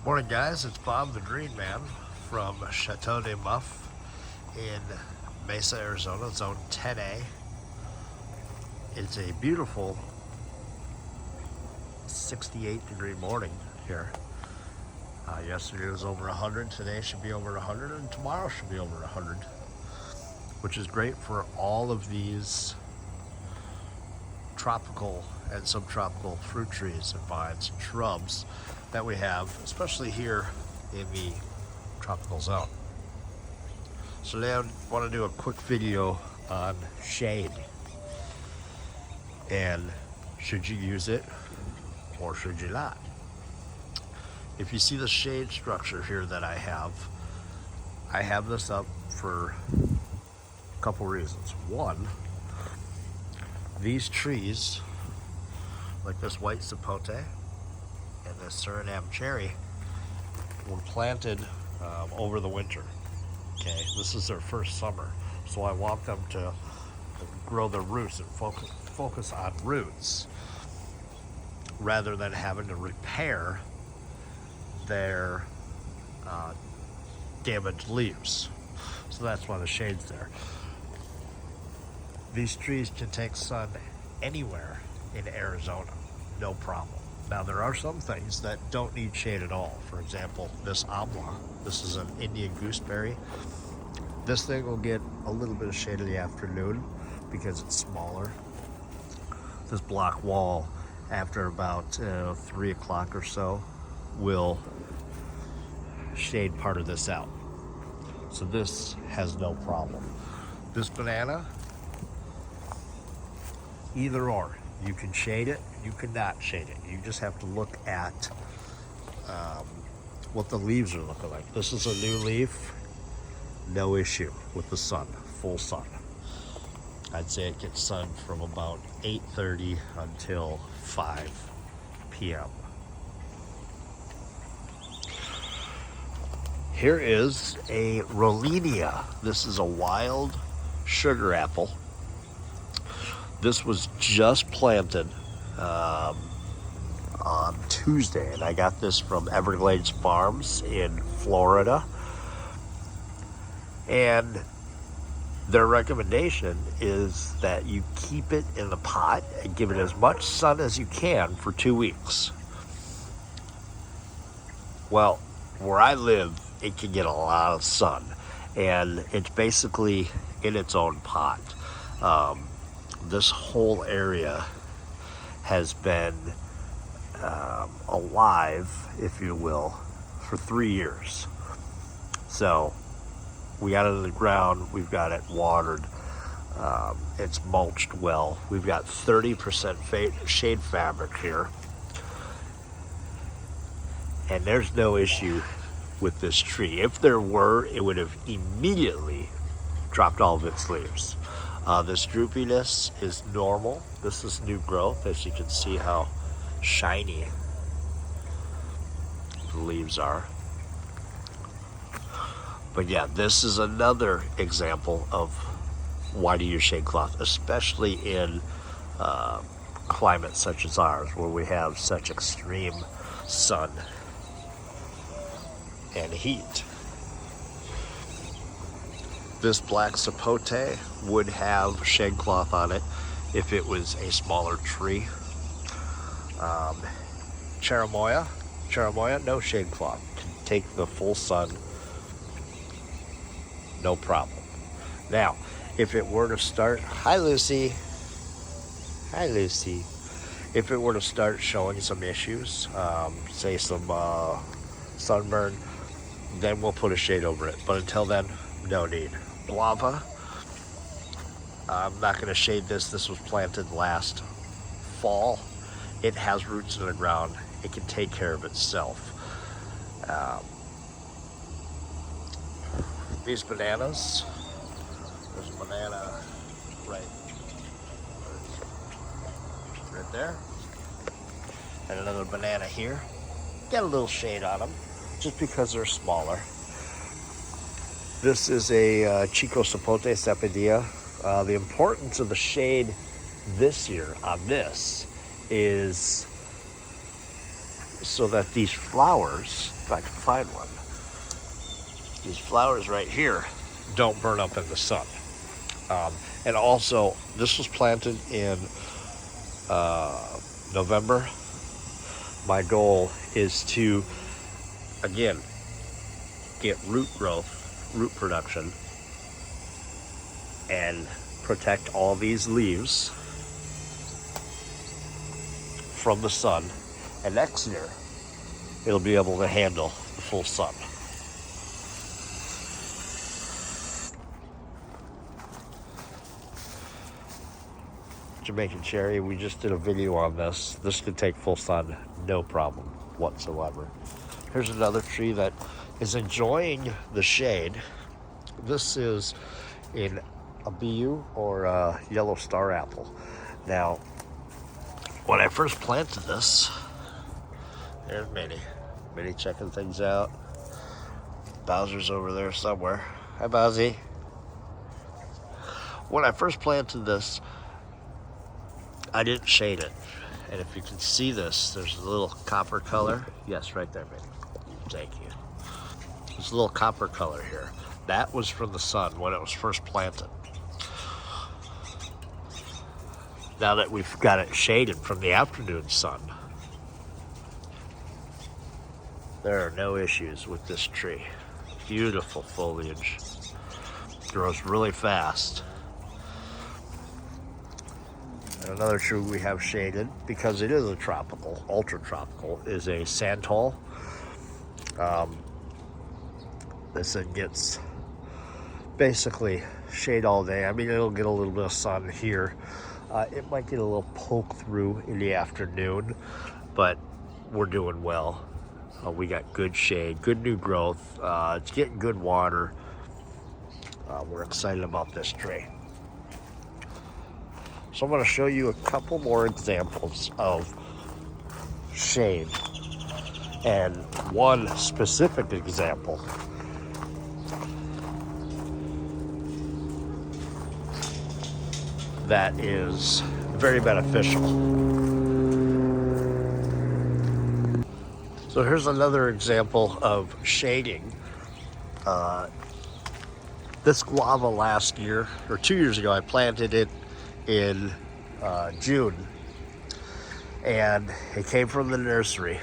Morning, guys. It's Bob the Green Man from Chateau de Muff in Mesa, Arizona, Zone 10A. It's a beautiful 68-degree morning here. Yesterday was over 100. Today should be over 100, and tomorrow should be over 100, which is great for all of these tropical and subtropical fruit trees and vines and shrubs that we have, especially here in the tropical zone. So now I want to do a quick video on shade, and should you use it or should you not? If you see the shade structure here that I have this up for a couple reasons. One, these trees, like this white sapote and this Suriname cherry, were planted over the winter. Okay, this is their first summer, so I want them to grow their roots and focus on roots rather than having to repair their damaged leaves. So that's why the shade's there. These trees can take sun anywhere in Arizona, no problem. Now, there are some things that don't need shade at all. For example, this amla. This is an Indian gooseberry. This thing will get a little bit of shade in the afternoon because it's smaller. This block wall, after about 3 o'clock or so, will shade part of this out. So this has no problem. This banana, either or. You can shade it, you cannot shade it. You just have to look at what the leaves are looking like. This is a new leaf, no issue with the sun, full sun. I'd say it gets sun from about 8:30 until 5 p.m. Here is a Rollinia. This is a wild sugar apple. This was just planted on Tuesday, and I got this from Everglades Farms in Florida. And their recommendation is that you keep it in the pot and give it as much sun as you can for 2 weeks. Well, where I live, it can get a lot of sun, and it's basically in its own pot. This whole area has been alive, if you will, for 3 years. So we got it in the ground, we've got it watered, it's mulched well. We've got 30% shade fabric here, and there's no issue with this tree. If there were, it would have immediately dropped all of its leaves. This droopiness is normal. This is new growth, as you can see how shiny the leaves are. But yeah, this is another example of why to use shade cloth, especially in climates such as ours, where we have such extreme sun and heat. This black sapote would have shade cloth on it if it was a smaller tree. Cherimoya, no shade cloth. Can take the full sun, no problem. Now, if it were to start, hi Lucy. If it were to start showing some issues, say some sunburn, then we'll put a shade over it. But until then, no need. Guava, I'm not going to shade this. This was planted last fall. It has roots in the ground. It can take care of itself. These bananas, there's a banana right there, and another banana here. Got a little shade on them, just because they're smaller. This is a Chico Sapote Sapodilla. The importance of the shade this year on this is so that these flowers, if I can find one, these flowers right here don't burn up in the sun. And also, this was planted in November. My goal is to, again, get root growth, root production, and protect all these leaves from the sun. And next year, it'll be able to handle the full sun. Jamaican cherry, we just did a video on this. This could take full sun, no problem whatsoever. Here's another tree that is enjoying the shade. This is an abiu, or a yellow star apple. Now, when I first planted this, there's Minnie checking things out. Bowser's over there somewhere. Hi, Bowsy. When I first planted this, I didn't shade it. And if you can see this, there's a little copper color. Yes, right there, Minnie. Thank you. There's a little copper color here. That was from the sun when it was first planted. Now that we've got it shaded from the afternoon sun, there are no issues with this tree. Beautiful foliage. Grows really fast. And another tree we have shaded, because it is a tropical, ultra tropical, is a sandtall. This thing gets basically shade all day. I mean, it'll get a little bit of sun here. It might get a little poke through in the afternoon, but we're doing well. We got good shade, good new growth. It's getting good water. We're excited about this tree. So I'm going to show you a couple more examples of shade. And one specific example that is very beneficial. So here's another example of shading. This guava last year, or 2 years ago, I planted it in June, and it came from the nursery.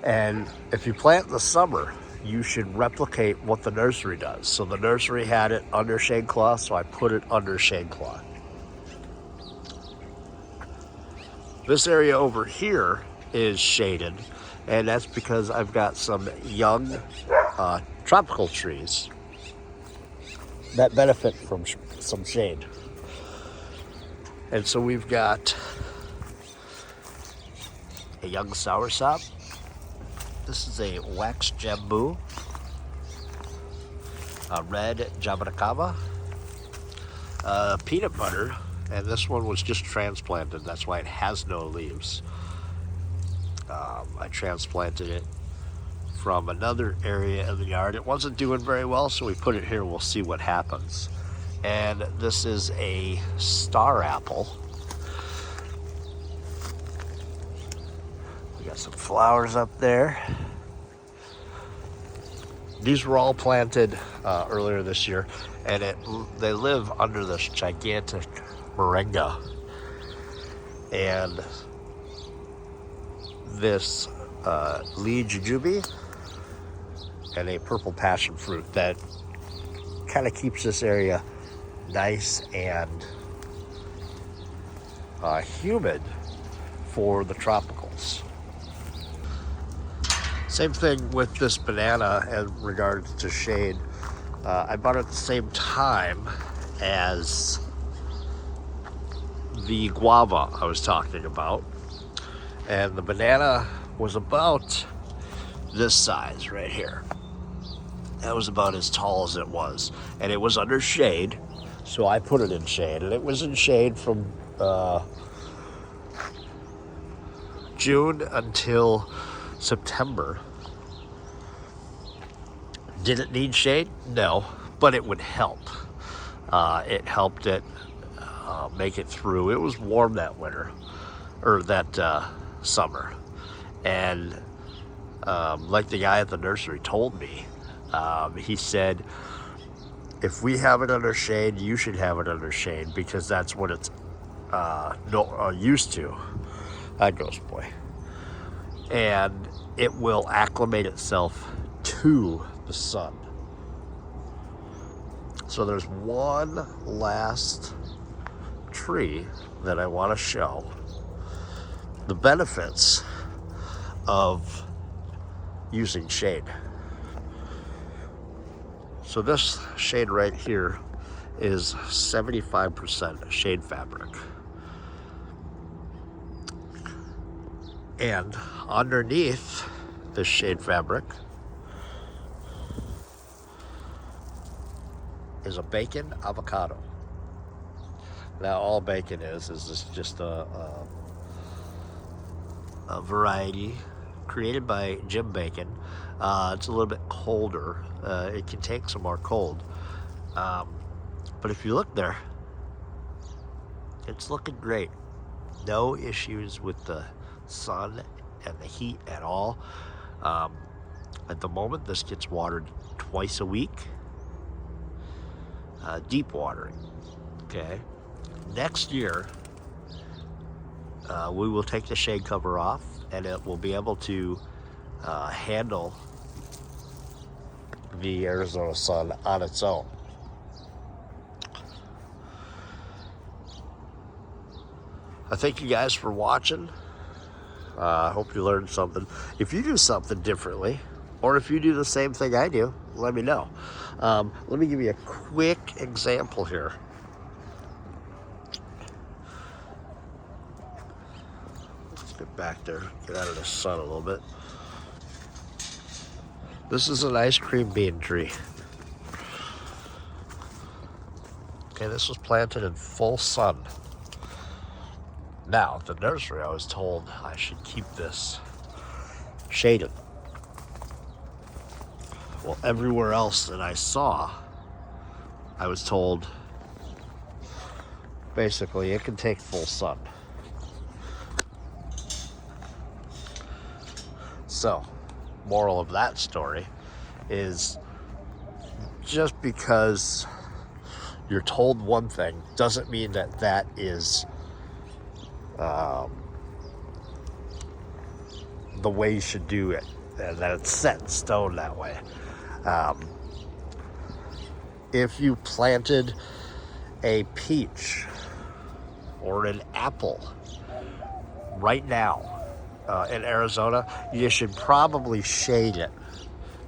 And if you plant in the summer, you should replicate what the nursery does. So the nursery had it under shade cloth, so I put it under shade cloth. This area over here is shaded, and that's because I've got some young tropical trees that benefit from some shade. And so we've got a young soursop. This is a wax jambu, a red jabaracaba, peanut butter, and this one was just transplanted. That's why it has no leaves. I transplanted it from another area of the yard. It wasn't doing very well, so we put it here. We'll see what happens. And this is a star apple. We got some flowers up there. These were all planted earlier this year, and they live under this gigantic moringa. And this lee jujube and a purple passion fruit that kind of keeps this area nice and humid for the tropicals. Same thing with this banana in regards to shade. I bought it at the same time as the guava I was talking about, and the banana was about this size right here. That was about as tall as it was, and it was under shade, so I put it in shade, and it was in shade from June until September. Did it need shade? No, but it would help. It helped it make it through. It was warm that winter, or that summer, and Like the guy at the nursery told me, he said, if we have it under shade, you should have it under shade because that's what it's used to. That goes, boy. And it will acclimate itself to the sun. So there's one last tree that I want to show the benefits of using shade. So this shade right here is 75% shade fabric. And underneath this shade fabric is a bacon avocado. Now all bacon is this just a variety created by Jim Bacon. It's a little bit colder. It can take some more cold. But if you look there, it's looking great. No issues with the sun and the heat at all. At the moment, this gets watered twice a week. Deep watering. Okay. Next year, we will take the shade cover off and it will be able to handle the Arizona sun on its own. I thank you guys for watching. I hope you learned something. If you do something differently, or if you do the same thing I do, let me know. Let me give you a quick example here. Let's get back there, get out of the sun a little bit. This is an ice cream bean tree. Okay, this was planted in full sun. Now, at the nursery, I was told I should keep this shaded. Well, everywhere else that I saw, I was told basically it can take full sun. So, moral of that story is just because you're told one thing doesn't mean that that is the way you should do it, and that it's set in stone that way. If you planted a peach or an apple right now in Arizona, you should probably shade it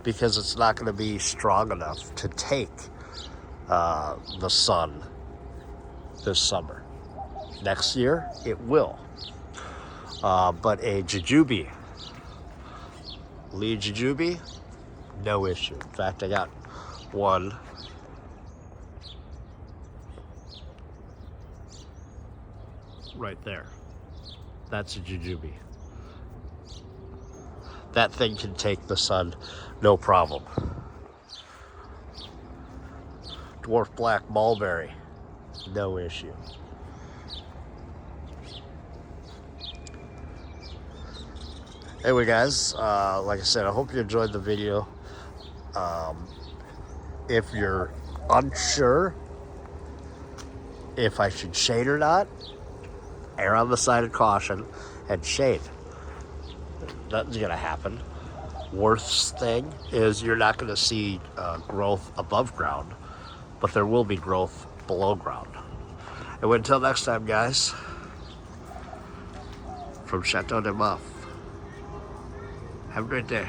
because it's not going to be strong enough to take the sun this summer. Next year, it will. But a jujube, lead jujube, no issue. In fact, I got one right there. That's a jujube. That thing can take the sun, no problem. Dwarf black mulberry, no issue. Anyway, guys, like I said, I hope you enjoyed the video. If you're unsure if I should shade or not, err on the side of caution and shade. Nothing's gonna happen. Worst thing is you're not gonna see growth above ground, but there will be growth below ground. And until next time, guys, from Chateau de Muff, have a great day.